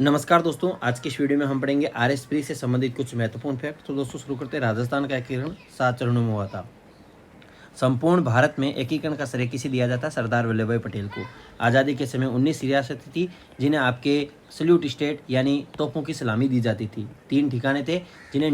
नमस्कार दोस्तों, आज की इस वीडियो में हम पढ़ेंगे आरएस प्री से संबंधित कुछ महत्वपूर्ण फैक्ट। तो दोस्तों शुरू करते हैं। राजस्थान का एकीकरण 7 चरणों में हुआ था। संपूर्ण भारत में एकीकरण का श्रेय किसे दिया जाता है? सरदार वल्लभ भाई पटेल को। आज़ादी के समय 19 रियासतें थी जिन्हें आपके सल्यूट स्टेट यानी तोपों की सलामी दी जाती थी। 3 ठिकाने थे जिन्हें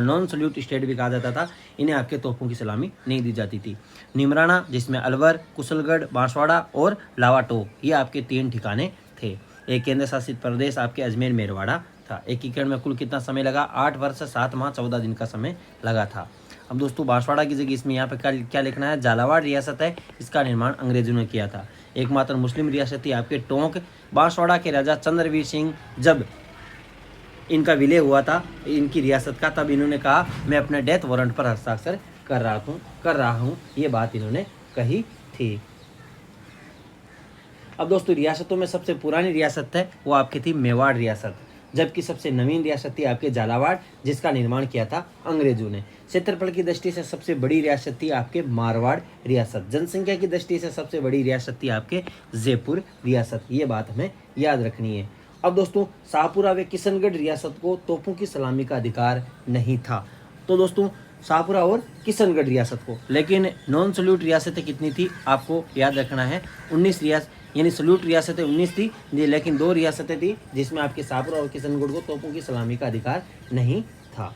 नॉन सल्यूट स्टेट भी कहा जाता था। इन्हें आपके तोपों की सलामी नहीं दी जाती थी। निमराना, जिसमें अलवर, कुशलगढ़, बांसवाड़ा और लावाटोप, ये आपके 3 ठिकाने थे। एक केंद्र शासित प्रदेश आपके अजमेर मेरवाड़ा था। एकीकरण में कुल कितना समय लगा? 8 वर्ष 7 माह 14 दिन का समय लगा था। अब दोस्तों बांसवाड़ा की जगह इसमें यहाँ पे क्या लिखना है? झालावाड़ रियासत है, इसका निर्माण अंग्रेजों ने किया था। एकमात्र मुस्लिम रियासत थी आपके टोंक। बांसवाड़ा के राजा चंद्रवीर सिंह जब इनका विलय हुआ था इनकी रियासत का, तब इन्होंने कहा मैं अपने डेथ वारंट पर हस्ताक्षर कर रहा हूँ। ये बात इन्होंने कही थी। अब दोस्तों रियासतों में सबसे पुरानी रियासत है वो आपकी थी मेवाड़ रियासत, जबकि सबसे नवीन रियासत थी आपके झालावाड़, जिसका निर्माण किया था अंग्रेजों ने। क्षेत्रफल की दृष्टि से सबसे बड़ी रियासत थी आपके मारवाड़ रियासत। जनसंख्या की दृष्टि से सबसे बड़ी रियासत थी आपके जयपुर रियासत। ये बात हमें याद रखनी है। अब दोस्तों शाहपुरा व किशनगढ़ रियासत को तोपों की सलामी का अधिकार नहीं था। तो दोस्तों शाहपुरा और किशनगढ़ रियासत को, लेकिन नॉन सल्यूट रियासतें कितनी थी आपको याद रखना है? 19 रियासत, यानी सल्यूट रियासतें 19 थी जी, लेकिन 2 रियासतें थी जिसमें आपके शाहपुरा और किशनगढ़ को तोपों की सलामी का अधिकार नहीं था।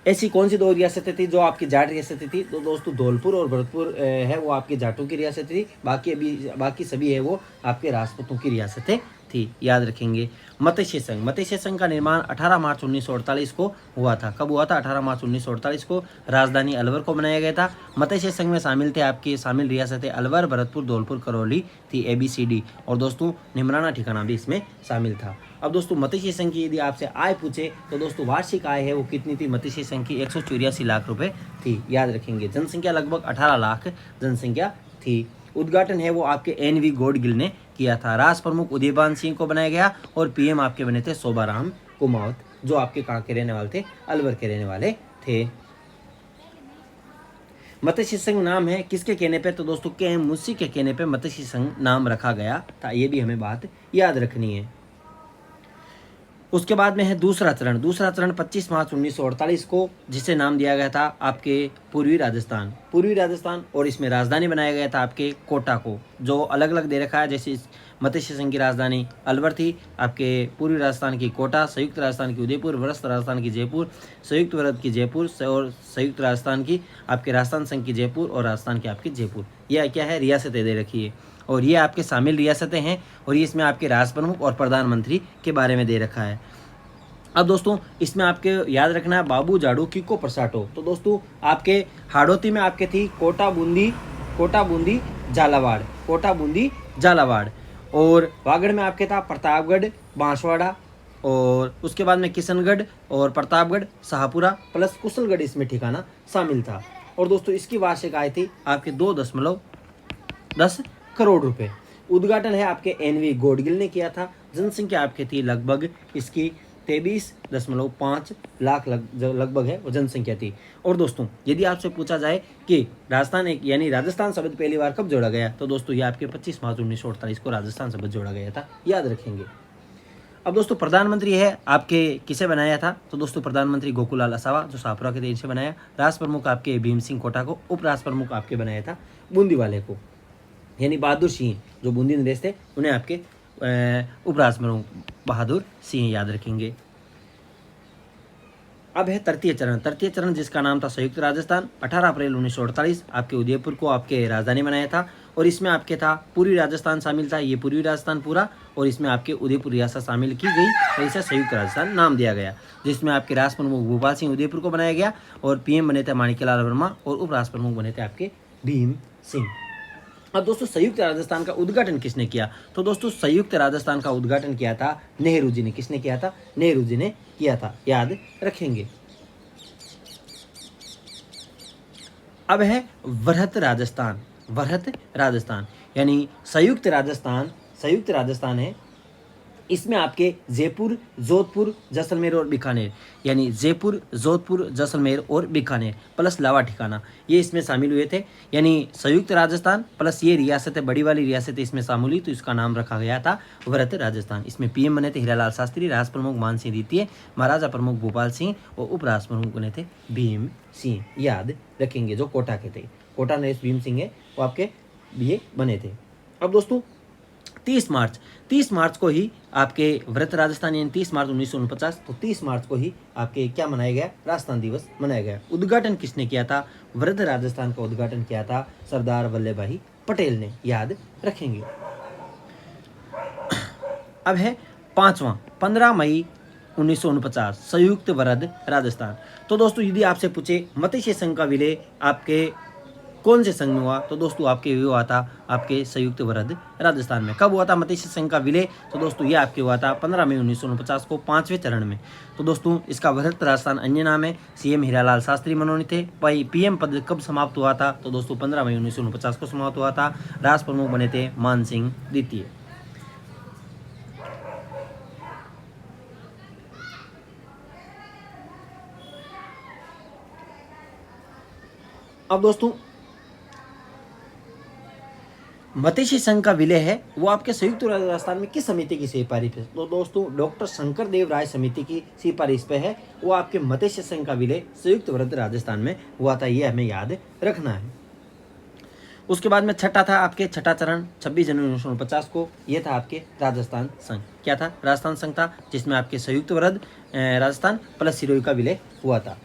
ऐसी कौन सी 2 रियासतें थी जो आपकी जाट रियासतें थी? तो दोस्तों धौलपुर और भरतपुर है वो आपके जाटों की रियासत थी। बाकी सभी है वो आपके राजपूतों की रियासतें थी। याद रखेंगे। मत्स्य संघ का निर्माण 18 मार्च 1948 को हुआ था। कब हुआ था? 18 मार्च 1948 को। राजधानी अलवर को बनाया गया था। मत्स्य संघ में शामिल रियासतें अलवर, भरतपुर, धौलपुर, करौली थी, ABCD। और दोस्तों निमराना ठिकाना भी इसमें शामिल था। अब दोस्तों मत्स्य संघ की यदि आपसे आय पूछे तो दोस्तों वार्षिक आय है वो कितनी थी? मत्स्य संघ की 184 लाख रुपए थी। याद रखेंगे। जनसंख्या लगभग 18 लाख जनसंख्या थी। उद्घाटन है वो आपके NV गौडगिल ने किया था। राष्ट्र प्रमुख उदयभान सिंह को बनाया गया और PM आपके बने थे शोभाराम कुमावत, जो आपके कहाँ के रहने वाले थे? अलवर के रहने वाले थे। मत्स्य संघ नाम है किसके कहने पे? तो दोस्तों KM मुंशी के कहने पे मत्स्य संघ नाम रखा गया था। ये भी हमें बात याद रखनी है। उसके बाद में है दूसरा चरण 25 मार्च 1948 को, जिसे नाम दिया गया था आपके पूर्वी राजस्थान, और इसमें राजधानी बनाया गया था आपके कोटा को, जो अलग अलग दे रखा है। जैसे मत्स्य संघ की राजधानी अलवर थी, आपके पूर्वी राजस्थान की कोटा, संयुक्त राजस्थान की उदयपुर, वरिष्ठ राजस्थान की जयपुर, संयुक्त वरद की जयपुर, और संयुक्त राजस्थान की आपके राजस्थान संघ की जयपुर, और राजस्थान की आपकी जयपुर। यह क्या है? रियासतें दे रखी है, और ये आपके शामिल रियासतें हैं। और ये इसमें आपके राष्ट्र प्रमुख और प्रधानमंत्री के बारे में दे रखा है। अब दोस्तों इसमें आपके याद रखना है बाबू जाड़ू किको प्रसाटो। तो दोस्तों आपके हाड़ौती में आपके थी कोटा बूंदी झालावाड़, और वागड़ में आपके था प्रतापगढ़, बांसवाड़ा, और उसके बाद में किशनगढ़ और प्रतापगढ़, शाहपुरा प्लस कुशलगढ़ इसमें ठिकाना शामिल था। और दोस्तों इसकी वार्षिक आय थी आपके 2.10 करोड़ रुपए। उद्घाटन है आपके NV गौडगिल ने किया था। जनसंख्या आपकी थी लगभग इसकी 23.5 लाख लगभग है वो जनसंख्या थी। और दोस्तों यदि आपसे पूछा जाए कि राजस्थान शब्द पहली बार कब जोड़ा गया, तो दोस्तों ये आपके 25 मार्च 1948 को राजस्थान शब्द जोड़ा गया था। याद रखेंगे। अब दोस्तों प्रधानमंत्री है आपके किसे बनाया था? तो दोस्तों प्रधानमंत्री गोकुलाल असावा, जो शाहपुरा के देश से बनाया। राष्ट्र प्रमुख आपके भीम सिंह कोटा को। उप राष्ट्र प्रमुख आपके बनाया था बूंदी वाले को, यानी बहादुर सिंह, जो बूंदी नरेश थे उन्हें आपके उपराष्ट्र प्रमुख बहादुर सिंह। याद रखेंगे। अब है तृतीय चरण जिसका नाम था संयुक्त राजस्थान। 18 अप्रैल 1948 आपके उदयपुर को आपके राजधानी बनाया था, और इसमें आपके था पूर्वी राजस्थान शामिल था, ये पूर्वी राजस्थान पूरा, और इसमें आपके उदयपुर रियासत शामिल की गई, और इसे संयुक्त राजस्थान नाम दिया गया। जिसमें आपके राष्ट्र प्रमुख भूपाल सिंह उदयपुर को बनाया गया, और PM बने थे माणिक्यलाल वर्मा, और उपराष्ट्र प्रमुख बने थे आपके भीम सिंह। अब दोस्तों संयुक्त राजस्थान का उद्घाटन किसने किया? तो दोस्तों संयुक्त राजस्थान का उद्घाटन किया था नेहरू जी ने। किसने किया था? नेहरू जी ने किया था। याद रखेंगे। अब है वृहत राजस्थान, यानी संयुक्त राजस्थान है इसमें आपके जयपुर, जोधपुर, जैसलमेर और बीकानेर, यानी जयपुर, जोधपुर, जैसलमेर और बीकानेर प्लस लावा ठिकाना, ये इसमें शामिल हुए थे। यानी संयुक्त राजस्थान प्लस ये रियासतें, बड़ी वाली रियासतें इसमें शामिल हुई, तो इसका नाम रखा गया था वृहत राजस्थान। इसमें पीएम बने थे हीरालाल शास्त्री, राष्ट्र प्रमुख मान सिंह द्वितीय, महाराजा प्रमुख भोपाल सिंह और उपराष्ट्र प्रमुख बने थे भीम सिंह। याद रखेंगे, जो कोटा के थे, कोटा नरेश भीम सिंह है, वो आपके ये बने थे। अब दोस्तों 30 मार्च को ही आपके वृहत राजस्थान, यानी 30 मार्च 1949, तो 30 मार्च को ही आपके क्या मनाया गया, राजस्थान दिवस मनाया गया। उद्घाटन किसने किया था, वृहत राजस्थान का उद्घाटन किया था सरदार वल्लभ भाई पटेल ने। याद रखेंगे। अब है 5वां, 15 मई 1949, संयुक्त वृहत राजस्थान। तो दोस्तों यदि आपसे पूछे मत्स्य संघ का विलय आपके कौन से संघ में हुआ, तो दोस्तों आपके हुआ था आपके संयुक्त वृहत राजस्थान में। कब हुआ था मत्स्य संघ का विलय, तो दोस्तों ये आपके हुआ था 15 मई 1949 को 5वें चरण में। तो दोस्तों इसका वृहत राजस्थान अन्य नाम है। सीएम हीरालाल शास्त्री मनोनीत थे। पीएम पद कब समाप्त हुआ था, तो दोस्तों 15 मई 1949 को समाप्त हुआ था। राष्ट्र प्रमुख बने थे मान सिंह द्वितीय। अब दोस्तों मत्स्य संघ का विलय है वो आपके संयुक्त राजस्थान में किस समिति की सिफारिश पे, तो दोस्तों डॉक्टर शंकर देव राय समिति की सिफारिश पे है। वो आपके मत्स्य संघ का विलय संयुक्त वृहत राजस्थान में हुआ था, ये हमें याद रखना है। उसके बाद में छठा था आपके छठा चरण 26 जनवरी 1949 को, ये था आपके राजस्थान संघ। क्या था, राजस्थान संघ था, जिसमें आपके संयुक्त वृहत राजस्थान प्लस सिरोही का विलय हुआ था।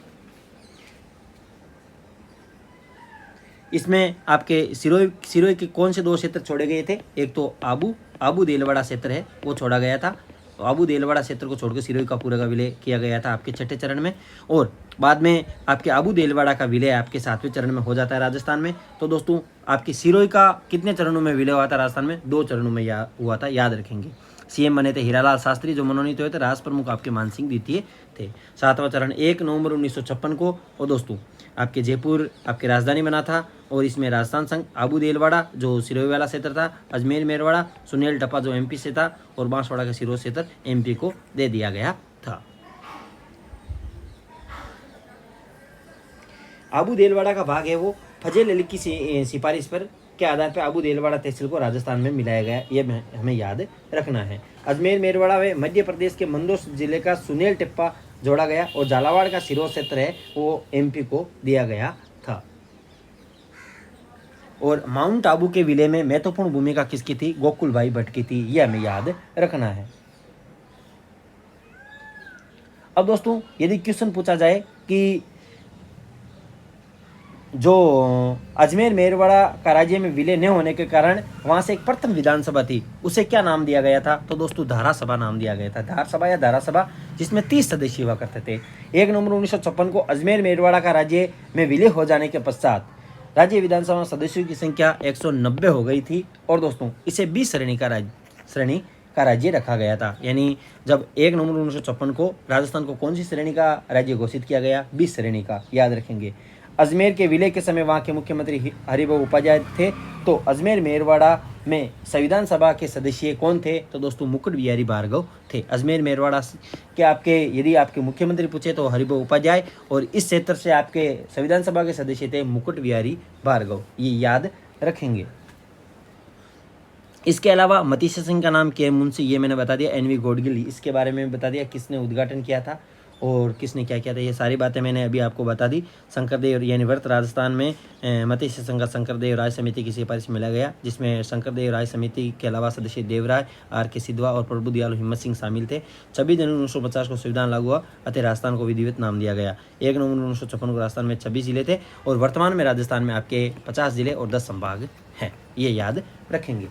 इसमें आपके सिरोही के कौन से 2 क्षेत्र छोड़े गए थे, एक तो आबू देलवाड़ा क्षेत्र है वो छोड़ा गया था। तो आबू देलवाड़ा क्षेत्र को छोड़कर सिरोही का पूरा का विलय किया गया था आपके छठे चरण में। और बाद में आपके आबू देलवाड़ा का विलय आपके 7वें चरण में हो जाता है राजस्थान में। तो दोस्तों आपकी सिरोही का कितने चरणों में विलय हुआ था राजस्थान में, 2 चरणों में हुआ था, याद रखेंगे। सीएम बने थे हीरालाल शास्त्री जो मनोनीत हुए थे, राष्ट्र प्रमुख आपके मान सिंह द्वितीय थे। 7वां चरण 1 नवंबर 1956 को, और दोस्तों आपके जयपुर आपकी राजधानी बना था। और इसमें राजस्थान संघ आबू देलवाड़ा जो सिरोही वाला क्षेत्र था, अजमेर मेरवाड़ा, सुनील टप्पा जो एमपी से था, और बांसवाड़ा का सिरोही क्षेत्र एमपी को दे दिया गया था। आबू देलवाड़ा का भाग है वो फजल अली की सिफारिश पर के आधार पर आबू देलवाड़ा तहसील को राजस्थान में मिलाया गया, ये हमें याद रखना है। अजमेर मेरवाड़ा व मध्य प्रदेश के मंदसौर जिले का सुनील टप्पा जोड़ा गया, और झालावाड़ का सिरोही क्षेत्र है वो एमपी को दिया गया था। और माउंट आबू के विलय में महत्वपूर्ण भूमिका किसकी थी, गोकुल भाई भट्ट की थी, यह हमें याद रखना है। अब दोस्तों यदि क्वेश्चन पूछा जाए कि जो अजमेर मेरवाड़ा का राज्य में विलय न होने के कारण वहां से एक प्रथम विधानसभा थी, उसे क्या नाम दिया गया था, तो दोस्तों धारा सभा नाम दिया गया था। धारसभा या धारा सभा, जिसमें 30 सदस्य हुआ करते थे। 1 नवंबर 1956 को अजमेर मेरवाड़ा का राज्य में विलय हो जाने के पश्चात राज्य विधानसभा सदस्यों की संख्या 190 हो गई थी। और दोस्तों इसे 20 श्रेणी का राज्य रखा गया था। यानी जब 1 नवंबर 1956 को राजस्थान को कौन सी श्रेणी का राज्य घोषित किया गया, 20 श्रेणी का, याद रखेंगे। अजमेर के विलय के समय वहाँ के मुख्यमंत्री हरिभाऊ उपाध्याय थे। तो अजमेर मेरवाड़ा में संविधान सभा के सदस्य कौन थे, तो दोस्तों मुकुट बिहारी भार्गव थे। अजमेर मेरवाड़ा के आपके यदि आपके मुख्यमंत्री पूछे तो हरिभाऊ उपाध्याय, और इस क्षेत्र से आपके संविधान सभा के सदस्य थे मुकुट बिहारी भार्गव, ये याद रखेंगे। इसके अलावा मत्स्य संघ का नाम के मुंशी, ये मैंने बता दिया। एनवी गोडगिल, इसके बारे में बता दिया किसने उद्घाटन किया था और किसने क्या किया था, ये सारी बातें मैंने अभी आपको बता दी। शंकरदेव यानी वृहत राजस्थान में मत्स्य संघ शंकरदेव राय समिति की सिफारिश मिला गया, जिसमें शंकरदेव राय समिति के अलावा सदस्य देवराय, RK सिद्धवा और प्रभु दयाल हिम्मत सिंह शामिल थे। 26 जनवरी 1950 को संविधान लागू हुआ, अतः राजस्थान को विधिवत नाम दिया गया। 1 नवंबर 1956 को राजस्थान में 26 जिले थे, और वर्तमान में राजस्थान में आपके 50 जिले और 10 संभाग हैं, ये याद रखेंगे।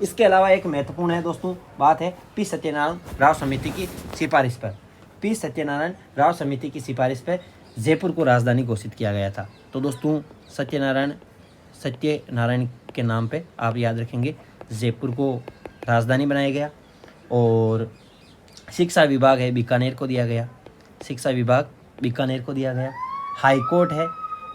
इसके अलावा एक महत्वपूर्ण है दोस्तों बात है पी सत्यनारायण राव समिति की सिफारिश पर। पी सत्यनारायण राव समिति की सिफारिश पर जयपुर को राजधानी घोषित किया गया था। तो दोस्तों सत्यनारायण के नाम पे आप याद रखेंगे जयपुर को राजधानी बनाया गया। और शिक्षा विभाग है बीकानेर को दिया गया, शिक्षा विभाग बीकानेर को दिया गया। हाई कोर्ट है,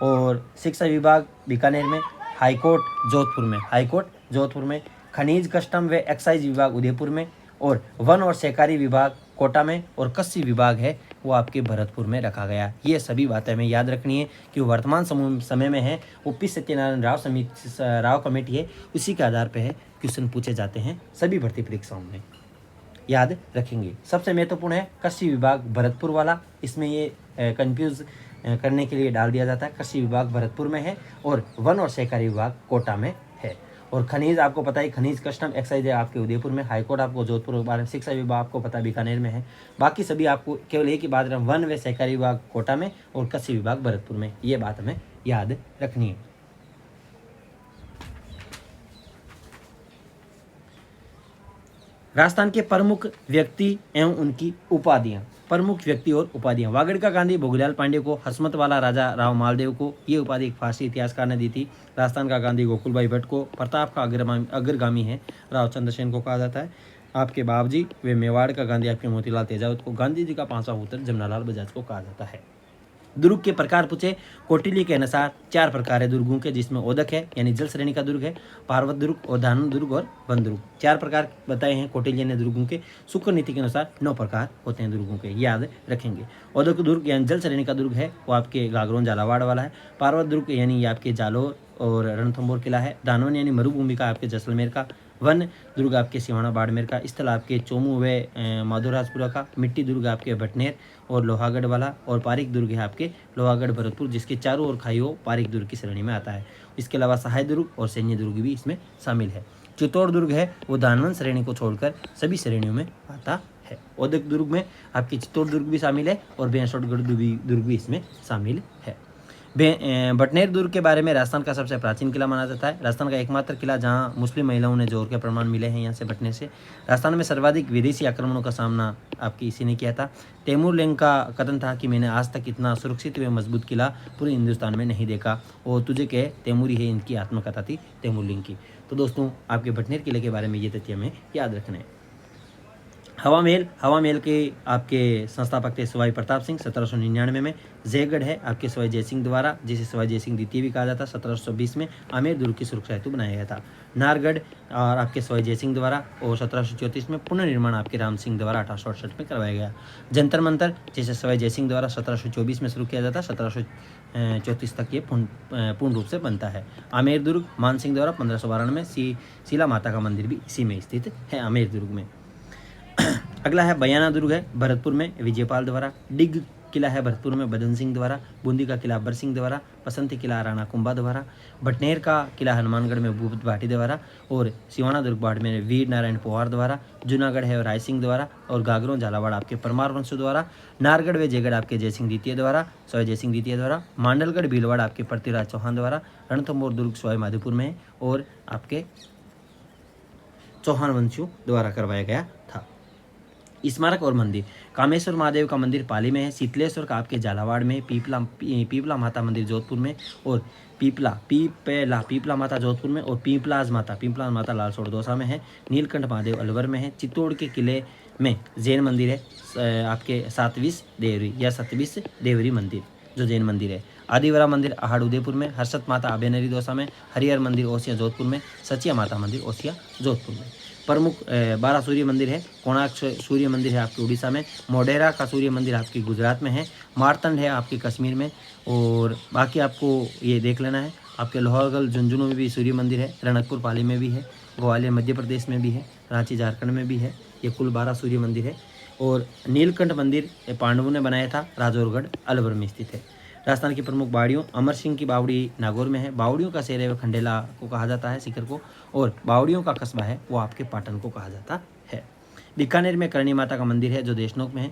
और शिक्षा विभाग बीकानेर में, हाई कोर्ट जोधपुर में, हाई कोर्ट जोधपुर में। खनिज कस्टम व एक्साइज विभाग उदयपुर में, और वन और सहकारी विभाग कोटा में और कृषि विभाग है वो आपके भरतपुर में रखा गया। ये सभी बातें हमें याद रखनी है कि वर्तमान समय में है वो पी सत्यनारायण राव कमेटी है, उसी के आधार पर है क्वेश्चन पूछे जाते हैं सभी भर्ती परीक्षाओं में, याद रखेंगे। सबसे महत्वपूर्ण है कृषि विभाग भरतपुर वाला, इसमें ये कंफ्यूज करने के लिए डाल दिया जाता है। कृषि विभाग भरतपुर में है और वन और सहकारी विभाग कोटा में है। और खनिज आपको पता है, खनिज कस्टम एक्साइज है आपके उदयपुर में, हाईकोर्ट आपको जोधपुर के बारे में, शिक्षा विभाग आपको पता है बीकानेर में है। बाकी सभी आपको केवल एक ही बात रहा, वन व सहकारी विभाग कोटा में और कृषि विभाग भरतपुर में, ये बात हमें याद रखनी है। राजस्थान के प्रमुख व्यक्ति एवं उनकी उपाधियां, प्रमुख व्यक्ति और उपाधियां। वागड़ का गांधी भोगीलाल पांडे को, हसमत वाला राजा राव मालदेव को ये उपाधि एक फारसी इतिहासकार ने दी थी। राजस्थान का गांधी गोकुलभाई भट्ट को, प्रताप का अग्रगामी है राव चंद्रसेन को कहा जाता है। आपके बाबजी वे मेवाड़ का गांधी आपके मोतीलाल तेजावत को, गांधी जी का पांचवा पुत्र जमनालाल बजाज को कहा जाता है। दुर्ग के प्रकार पूछे, कौटिल्य के अनुसार 4 प्रकार है दुर्गों के, जिसमें ओदक है यानी जल श्रेणी का दुर्ग है, पार्वत दुर्ग और धानु दुर्ग और वन दुर्ग, 4 प्रकार बताए हैं कौटिल्य ने दुर्गों के। शुक्र नीति के अनुसार 9 प्रकार होते हैं दुर्गों के, याद रखेंगे। ओदक दुर्ग यानी जल श्रेणी का दुर्ग है वो आपके गागरोन झालावाड़ वाला है। पार्वत दुर्ग यानी आपके जालोर और रणथंभौर किला है। दानवन यानी मरुभूमि का आपके जैसलमेर का। वन दुर्ग आपके सिवाना बाड़मेर का। स्थल आपके चोमू व माधोराजपुरा का। मिट्टी दुर्ग आपके भटनेर और लोहागढ़ वाला। और पारिक दुर्ग है आपके लोहागढ़ भरतपुर, जिसके चारों ओर खाई पारिक दुर्ग की श्रेणी में आता है। इसके अलावा सहाय दुर्ग और सैन्य दुर्ग भी इसमें शामिल है। चित्तौड़ दुर्ग है वो दानवन श्रेणी को छोड़कर सभी श्रेणियों में आता है। औदक दुर्ग में आपकी चित्तौड़ दुर्ग भी शामिल है और बेंसोटगढ़ दुर्ग भी इसमें शामिल है। भटनेर दुर्ग के बारे में, राजस्थान का सबसे प्राचीन किला माना जाता है। राजस्थान का एकमात्र किला जहां मुस्लिम महिलाओं ने जोर के प्रमाण मिले हैं यहाँ से भटनेर से। राजस्थान में सर्वाधिक विदेशी आक्रमणों का सामना आपकी इसी ने किया था। तैमूर लैंग का कथन था कि मैंने आज तक इतना सुरक्षित व मजबूत किला पूरे हिंदुस्तान में नहीं देखा, और तुझे कहे तैमूरी है, इनकी आत्मकथा थी तैमूर लैंग की। तो दोस्तों आपके भटनेर किले के बारे में ये तथ्य हमें याद रखना है। हवा महल के आपके संस्थापक थे सवाई प्रताप सिंह 1799 में। जयगढ़ है आपके सवाई जयसिंह द्वारा, जिसे सवाई जयसिंह द्वितीय भी कहा जाता, 1720 में आमेर दुर्ग की सुरक्षा हेतु बनाया गया था। नारगढ़ और आपके सवाई जयसिंह द्वारा, और 1734 में पुनर्निर्माण आपके राम सिंह द्वारा 1868 में करवाया गया। जंतर मंतर जिसे सवाई जयसिंह द्वारा 1724 में शुरू किया जाता, 1734 तक ये पूर्ण रूप से बनता है। आमेर दुर्ग मान सिंह द्वारा 1592 में। शीला माता का मंदिर भी इसी में स्थित है, आमेर दुर्ग में। अगला है बयाना दुर्ग है भरतपुर में, विजयपाल द्वारा। डिग किला है भरतपुर में, बदन सिंह द्वारा। बूंदी का किला अब्बर सिंह द्वारा। बसंती किला राणा कुंभा द्वारा। भटनेर का किला हनुमानगढ़ में भूपत भाटी द्वारा। और सिवाना दुर्ग बाड़ में वीर नारायण पोहार द्वारा। जूनागढ़ है राय सिंह द्वारा। और गागरों झालावाड़ आपके परमार वंश द्वारा। नारगढ़ व जयगढ़ आपके जयसिंह द्वितीय द्वारा, सवाई जयसिंह द्वितीय द्वारा। मांडलगढ़ भीलवाड़ आपके पृथ्वीराज चौहान द्वारा। रणथंभौर दुर्ग सवाई माधोपुर में और आपके चौहान वंशियों द्वारा करवाया गया था। स्मारक और मंदिर, कामेश्वर महादेव का मंदिर पाली में है। शीतलेश्वर का आपके झालावाड़ में। पीपला माता मंदिर जोधपुर में। और पीपला माता जोधपुर में। और पीपलाज माता लालसोड़ दौसा में है। नीलकंठ महादेव अलवर में है। चित्तौड़ के किले में जैन मंदिर है आपके 720 देवरी मंदिर जो जैन मंदिर है। आदिवरा मंदिर आहाड़ उदयपुर में। हर्षद माता अभयनरी दौसा में। हरिहर मंदिर ओसिया जोधपुर में। सचिया माता मंदिर ओसिया जोधपुर में। प्रमुख 12 सूर्य मंदिर है। कोणार्क सूर्य मंदिर है आपके उड़ीसा में। मोढेरा का सूर्य मंदिर आपके गुजरात में है। मारतंड है आपके कश्मीर में। और बाकी आपको ये देख लेना है, आपके लोहागढ़ झुंझुनू में भी सूर्य मंदिर है। रणकपुर पाली में भी है। ग्वालियर मध्य प्रदेश में भी है। रांची झारखंड में भी है। ये कुल 12 सूर्य मंदिर है। और नीलकंठ मंदिर पांडवों ने बनाया था, राजौरगढ़ अलवर में स्थित है। राजस्थान की प्रमुख बावड़ियों, अमर सिंह की बावड़ी नागौर में है। बावड़ियों का शहर है वो खंडेला को कहा जाता है, सीकर को। और बावड़ियों का कस्बा है वो आपके पाटन को कहा जाता है। बीकानेर में करणी माता का मंदिर है जो देशनोक में है।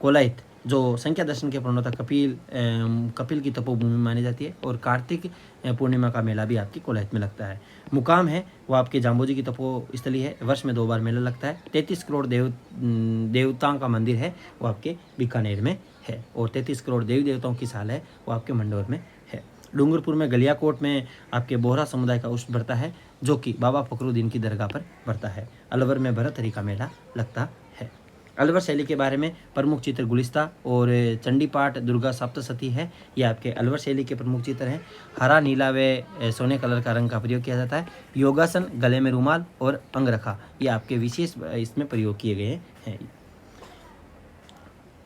कोलायत जो संख्या दर्शन के प्रणोता कपिल की तपोभूमि मानी जाती है। और कार्तिक पूर्णिमा का मेला भी आपकी कोलायत में लगता है। मुकाम है वो आपके जाम्बोजी की तपोस्थली है, वर्ष में 2 बार मेला लगता है। 33 करोड़ देवताओं का मंदिर है वो आपके बीकानेर में है। और 33 करोड़ देवी देवताओं की साल है वो आपके मंडोर में है। डूंगरपुर में गलियाकोट में आपके बोहरा समुदाय का उर्स बढ़ता है जो कि बाबा फखरुद्दीन की दरगाह पर बढ़ता है। अलवर में भरत हरि का मेला लगता है। अलवर शैली के बारे में प्रमुख चित्र गुलिस्ता और चंडी पाठ दुर्गा सप्तशती है। ये आपके अलवर शैली के प्रमुख चित्र हैं। हरा, नीला व सोने कलर का रंग का प्रयोग किया जाता है। योगासन, गले में रुमाल और अंगरखा, ये आपके विशेष इसमें प्रयोग किए गए हैं।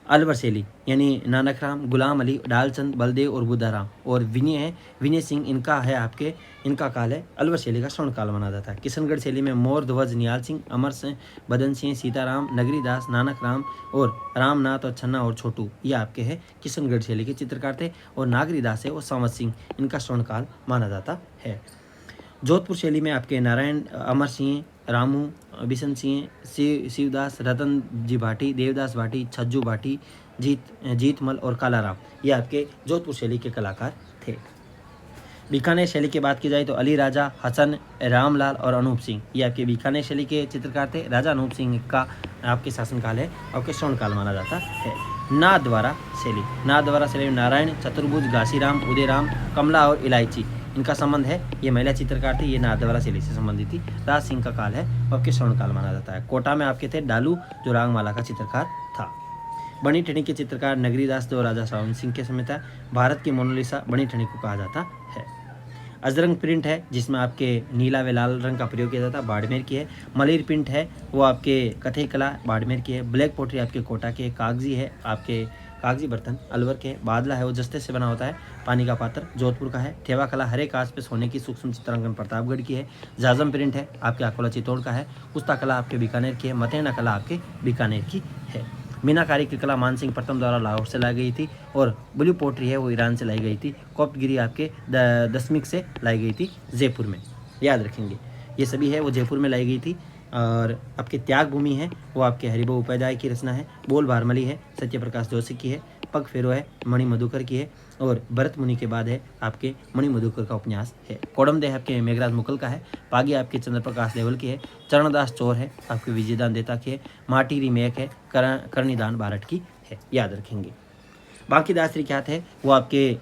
अलवर शैली यानी नानकराम, गुलाम अली, डालचंद, बलदेव और बुद्धाराम और विनय है, विनय सिंह, इनका काल है अलवर शैली का स्वर्ण काल माना जाता है। किशनगढ़ शैली में मोर ध्वज, निहाल सिंह, अमर सिंह, बदन सिंह, सीताराम, नगरीदास, नानकराम और रामनाथ और छन्ना और छोटू, ये आपके हैं किशनगढ़ शैली के चित्रकार थे। और नागरीदास है और सावत सिंह, इनका स्वर्ण काल माना जाता है। जोधपुर शैली में आपके नारायण, अमर सिंह, रामू, बिशन सिंह, शिवदास, रतन जी भाटी, देवदास भाटी, छज्जू भाटी, जीतमल और कालाराम, ये आपके जोधपुर शैली के कलाकार थे। बीकानेर शैली की बात की जाए तो अली राजा, हसन, रामलाल और अनूप सिंह, ये आपके बीकानेर शैली के चित्रकार थे। राजा अनूप सिंह का आपके शासनकाल है, आपके स्वर्णकाल माना जाता है। नाथद्वारा शैली में नारायण, चतुर्भुज, घासीराम, उदयराम, कमला और इलायची, इनका संबंध है। ये महिला चित्रकार थी, ये नाथद्वारा शैली से संबंधित थी। राज सिंह का काल है, आपके स्वर्णकाल माना जाता है। कोटा में आपके थे डालू, जो रागमाला का चित्रकार था। बनी ठणी के चित्रकार नगरीदास, जो राजा सावन सिंह के समय था। भारत की मोनालिसा बनी ठणी को कहा जाता है। अजरंग प्रिंट है, जिसमें आपके नीला व लाल रंग का प्रयोग किया जाता है, बाड़मेर की है। मलिर प्रिंट है, वो आपके कथई कला बाड़मेर की है। ब्लैक पोट्री आपके कोटा के। कागजी है, आपके कागजी बर्तन अलवर के। बादला है, वो जस्ते से बना होता है, पानी का पात्र, जोधपुर का है। थेवा कला हरे कांच पे सोने की सूक्ष्म चित्रांकन प्रतापगढ़ की है। जाजम प्रिंट है, आपके अकोला चित्तौड़ का है। कुस्ता कला आपके बीकानेर की है। मतैना कला आपके बीकानेर की है। मीनाकारी की कला मानसिंह प्रथम द्वारा लाहौर से लाई गई थी। और ब्लू पोट्री है, वो ईरान से लाई गई थी। कोप्तगिरी आपके दसमिक से लाई गई थी, जयपुर में, याद रखेंगे। ये सभी है वो जयपुर में लाई गई थी। और आपके त्याग भूमि है, वो आपके हरिभो उपाध्याय की रचना है। बोल भारमली है, सत्य प्रकाश जोशी की है। पग फेरो है, मणि मधुकर की है। और भरत मुनि के बाद है आपके मणि मधुकर का उपन्यास है। कोडमदेह आपके मेघराज मुकल का है। पागी आपके चंद्र प्रकाश देवल की है। चरणदास चोर है, आपके विजयदान देता की है। माटीरी मेघ है, कर्णिदान बारट की है, याद रखेंगे। बांकीदास की ख्यात है, वो आपके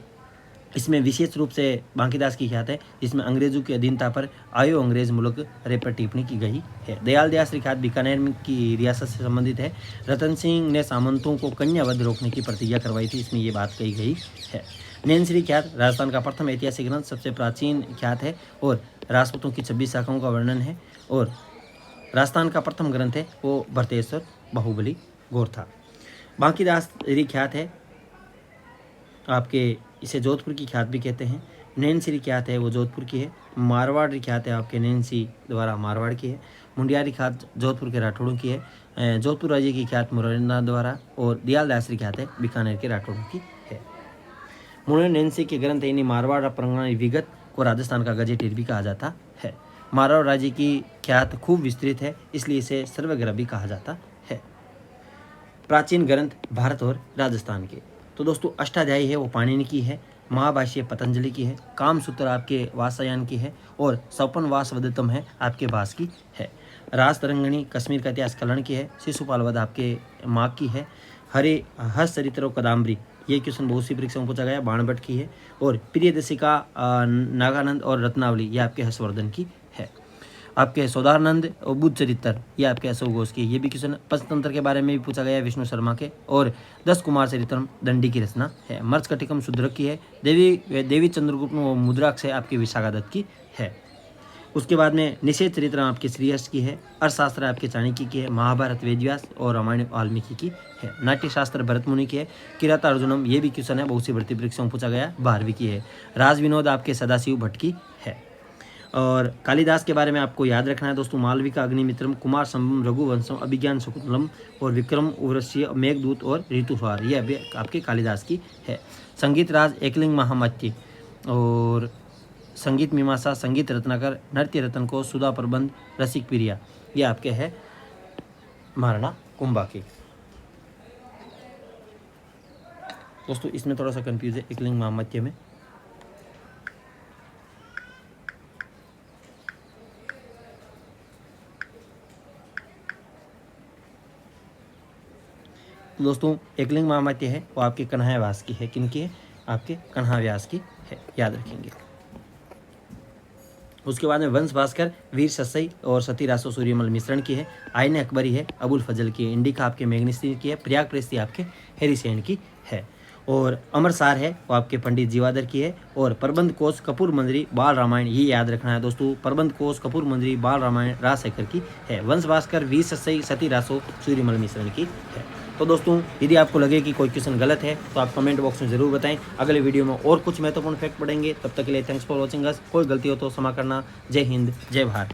इसमें विशेष रूप से बांकीदास की ख्यात है, जिसमें अंग्रेजों की अधीनता पर आयो अंग्रेज मुल्क रे पर टिप्पणी की गई है। दयाल दयास की ख्यात बीकानेर की रियासत से संबंधित है। रतन सिंह ने सामंतों को कन्यावध रोकने की प्रतिज्ञा करवाई थी, इसमें ये बात कही गई है। नैनश्री ख्यात राजस्थान का प्रथम ऐतिहासिक ग्रंथ, सबसे प्राचीन ख्यात है और राजपूतों की 26 शाखाओं का वर्णन है। और राजस्थान का प्रथम ग्रंथ है वो भरतेश्वर बाहुबली गौर था। बांकीदास ख्यात है आपके, इसे जोधपुर की ख्यात भी कहते हैं। नैनश्री ख्यात है, वो जोधपुर की है। मारवाड़ ख्यात है आपके, नैनसी द्वारा मारवाड़ की है। मुंडियारी ख्यात जोधपुर के राठौड़ों की है। जोधपुर राज्य की ख्यात मुरैना द्वारा। और दयाल दास की ख्यात है बीकानेर के राठौड़ों की है। मुने नैनसी के ग्रंथ यानी मारवाड़ परगना विगत को राजस्थान का गजेटियर भी कहा जाता है। मारवाड़ राज्य की ख्यात खूब विस्तृत है, इसलिए इसे सर्वग्रह भी कहा जाता है। प्राचीन ग्रंथ भारत और राजस्थान के, तो दोस्तों अष्टाध्यायी है वो पाणिनि की है। महाभाष्य पतंजलि की है। कामसूत्र आपके वात्सायन की है। और सौपन वासवदत्तम है आपके भास की है। राज तरंगणी कश्मीर का इतिहास कल्याण की है। शिशुपाल वध आपके माघ की है। हरे हस चरित्र कदाम्बरी, ये क्वेश्चन बहुत सी परीक्षाओं में पूछा गया, बाणभट्ट की है। और प्रियदर्शिका नागानंद और रत्नावली, ये आपके हर्षवर्धन की है। आपके सौदारनंद और बुद्ध चरित्र, ये आपके अशोक घोष की। ये भी क्वेश्चन पंचतंत्र के बारे में भी पूछा गया है, विष्णु शर्मा के। और 10 कुमार चरित्रम दंडी की रचना है। मर्चकटिकम शूद्रक की है। देवी चंद्रगुप्त मुद्राक्ष है आपकी विशाखादत्त की है। उसके बाद में निषेध चरित्र आपके श्रीहर्ष की है। अर्थशास्त्र आपके चाणक्य की है। महाभारत वेदव्यास और रामायण वाल्मीकि की है। नाट्यशास्त्र भरत मुनि की है। किराता अर्जुनम, ये भी क्वेश्चन है बहुत सी भर्ती परीक्षाओं में पूछा गया, 12वीं की है। राज विनोद आपके सदाशिव भट्ट की है। और कालिदास के बारे में आपको याद रखना है दोस्तों, मालविका अग्निमित्रम, कुमार संभम, रघुवंशम, अभिज्ञान शकुंतलम और विक्रम उर्वशी, मेघदूत और ऋतुहार, ये अभी आपके कालिदास की है। संगीत राज एकलिंग महामत्य और संगीत मीमांसा, संगीत रत्नाकर, नृत्य रत्न को, सुधा प्रबंध, रसिक प्रिया, ये आपके है महाराणा कुंभा के। दोस्तों इसमें थोड़ा सा कंफ्यूज है एकलिंग महामत्य में। तो दोस्तों एकलिंग महामत्य है वो आपके कन्हैया व्यास की है। किनकी है? आपके कन्हैया व्यास की है, याद रखेंगे। उसके बाद में वंश भास्कर वीर ससई और सती रासो सूर्यमल मिश्रण की है। आईने अकबरी है अबुल फजल की है। इंडिका आपके मेघनिस्ती की है। प्रयाग प्रेस्ती आपके हैरी सेन की है। और अमरसार है वो आपके पंडित जीवादर की है। और प्रबंध कोश कपूर मंजरी बाल रामायण, ये याद रखना है दोस्तों, प्रबंध कोश कपूर मंजरी बाल रामायण राजशेखर की है। वंश भास्कर वीर ससई सती रासो सूर्यमल मिश्रण की है। तो दोस्तों यदि आपको लगे कि कोई क्वेश्चन गलत है तो आप कमेंट बॉक्स में जरूर बताएं। अगले वीडियो में और कुछ महत्वपूर्ण फैक्ट पढ़ेंगे। तब तक के लिए थैंक्स फॉर वॉचिंग अस। कोई गलती हो तो क्षमा करना। जय हिंद, जय भारत।